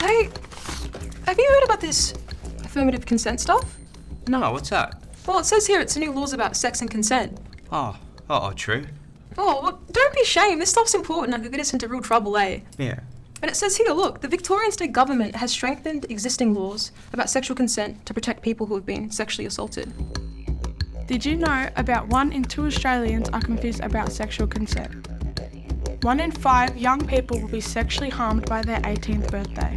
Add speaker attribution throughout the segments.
Speaker 1: Hey, have you heard about this affirmative consent stuff?
Speaker 2: No, what's that?
Speaker 1: Well, it says here it's new laws about sex and consent.
Speaker 2: Oh, true.
Speaker 1: Oh, well, don't be ashamed. This stuff's important and could get us into real trouble, eh?
Speaker 2: Yeah.
Speaker 1: And it says here, look, the Victorian state government has strengthened existing laws about sexual consent to protect people who have been sexually assaulted.
Speaker 3: Did you know about 1 in 2 Australians are confused about sexual consent? 1 in 5 young people will be sexually harmed by their 18th birthday.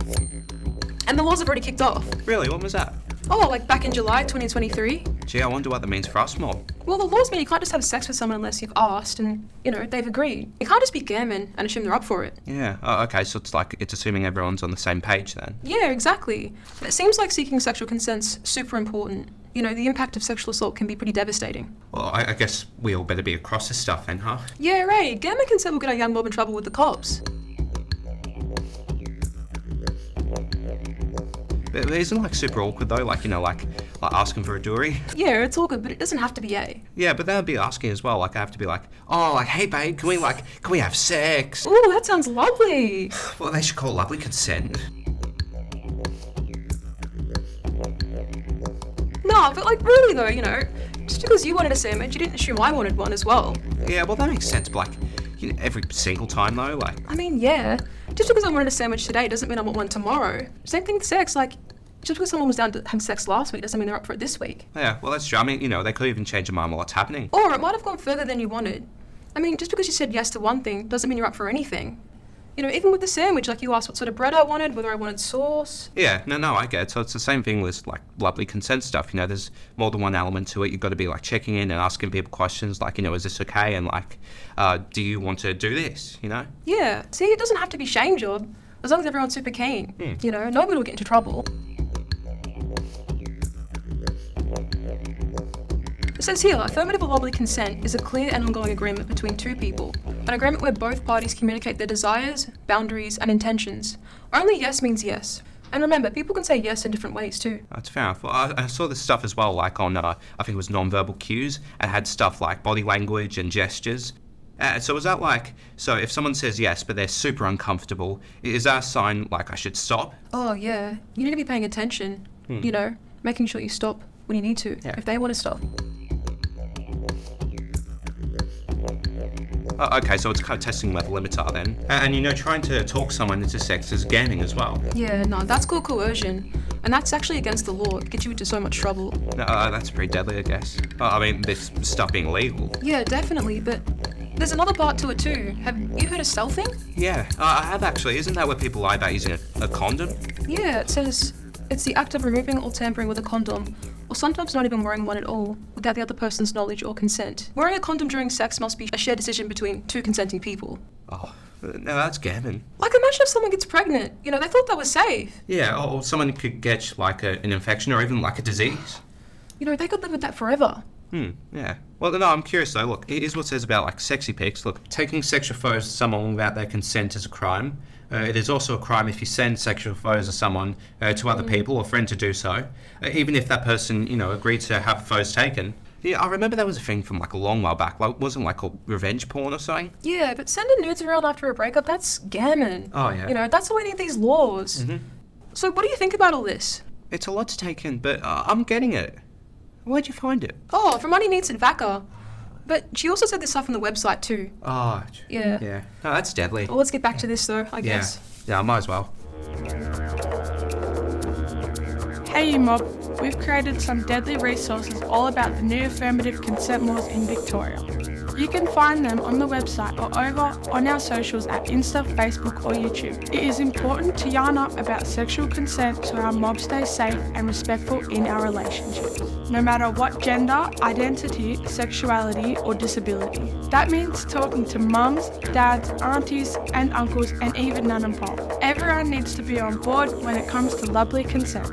Speaker 1: And the laws have already kicked off.
Speaker 2: Really? What was that?
Speaker 1: Oh, like back in July 2023?
Speaker 2: Gee, I wonder what that means for us mob.
Speaker 1: Well, the laws mean you can't just have sex with someone unless you've asked and, they've agreed. You can't just be gammon and assume they're up for it.
Speaker 2: Yeah. Oh, okay, so it's assuming everyone's on the same page then.
Speaker 1: Yeah, exactly. But it seems like seeking sexual consent's super important. The impact of sexual assault can be pretty devastating.
Speaker 2: Well, I guess we all better be across this stuff then, huh?
Speaker 1: Yeah, right. Gammon consent will get our young mob in trouble with the cops.
Speaker 2: But isn't like super awkward though, like asking for a dory?
Speaker 1: Yeah, it's all good, but it doesn't have to be A.
Speaker 2: Yeah, but that would be asking as well. Like I have to be like, oh, like, hey babe, can we have sex?
Speaker 1: Ooh, that sounds lovely.
Speaker 2: Well, they should call lovely consent.
Speaker 1: No, but like really though, just because you wanted a sandwich, you didn't assume I wanted one as well.
Speaker 2: Yeah, well that makes sense, but like, every single time though, like.
Speaker 1: I mean, yeah. Just because I wanted a sandwich today doesn't mean I want one tomorrow. Same thing with sex, like, just because someone was down to have sex last week doesn't mean they're up for it this week.
Speaker 2: Yeah, well that's true. I mean, they could even change their mind while it's happening.
Speaker 1: Or it might have gone further than you wanted. I mean, just because you said yes to one thing doesn't mean you're up for anything. Even with the sandwich, like you asked what sort of bread I wanted, whether I wanted sauce.
Speaker 2: Yeah, no, I get it. So it's the same thing with like lovely consent stuff. There's more than one element to it. You've got to be like checking in and asking people questions like, is this okay? And like, do you want to do this?
Speaker 1: Yeah. See, it doesn't have to be shame job as long as everyone's super keen. Nobody will get into trouble. It says here, affirmative or lovely consent is a clear and ongoing agreement between two people, an agreement where both parties communicate their desires, boundaries, and intentions. Only yes means yes. And remember, people can say yes in different ways too.
Speaker 2: That's fair enough. Well, I saw this stuff as well, like on, I think it was non-verbal cues, and had stuff like body language and gestures. So is that like, so if someone says yes, but they're super uncomfortable, is that a sign like I should stop?
Speaker 1: Oh yeah, you need to be paying attention, making sure you stop when you need to, if they want to stop.
Speaker 2: Okay, so it's kind of testing where the limits are then. And trying to talk someone into sex is gamming as well.
Speaker 1: Yeah, no, that's called coercion. And that's actually against the law. It gets you into so much trouble.
Speaker 2: That's pretty deadly, I guess. I mean, this stuff being legal.
Speaker 1: Yeah, definitely, but there's another part to it too. Have you heard of stealthing?
Speaker 2: Yeah, I have actually. Isn't that where people lie about using a condom?
Speaker 1: Yeah, it says it's the act of removing or tampering with a condom, or sometimes not even wearing one at all, without the other person's knowledge or consent. Wearing a condom during sex must be a shared decision between two consenting people.
Speaker 2: Oh, no, that's gammon.
Speaker 1: Like, imagine if someone gets pregnant. They thought that was safe.
Speaker 2: Yeah, or someone could get, like, an infection or even, like, a disease.
Speaker 1: They could live with that forever.
Speaker 2: Yeah. Well, no, I'm curious, though. Look, here's what it says about, like, sexy pics. Look, taking sexual photos to someone without their consent is a crime. It is also a crime if you send sexual photos of someone to other people or friend to do so, even if that person, agreed to have photos taken. Yeah, I remember that was a thing from like a long while back. Like, wasn't like called revenge porn or something?
Speaker 1: Yeah, but sending nudes around after a breakup, that's gammon.
Speaker 2: Oh, yeah.
Speaker 1: That's why we need these laws.
Speaker 2: Mm-hmm.
Speaker 1: So what do you think about all this?
Speaker 2: It's a lot to take in, but I'm getting it. Where'd you find it?
Speaker 1: Oh, from Money Needs at Vaca. But she also said this stuff on the website too.
Speaker 2: Oh,
Speaker 1: yeah.
Speaker 2: Yeah. No, that's deadly.
Speaker 1: Well, let's get back to this though, I guess.
Speaker 2: Yeah, I might as well.
Speaker 3: Hey you mob, we've created some deadly resources all about the new affirmative consent laws in Victoria. You can find them on the website or over on our socials at Insta, Facebook or YouTube. It is important to yarn up about sexual consent so our mob stays safe and respectful in our relationships, no matter what gender, identity, sexuality or disability. That means talking to mums, dads, aunties and uncles and even nan and pop. Everyone needs to be on board when it comes to lovely consent.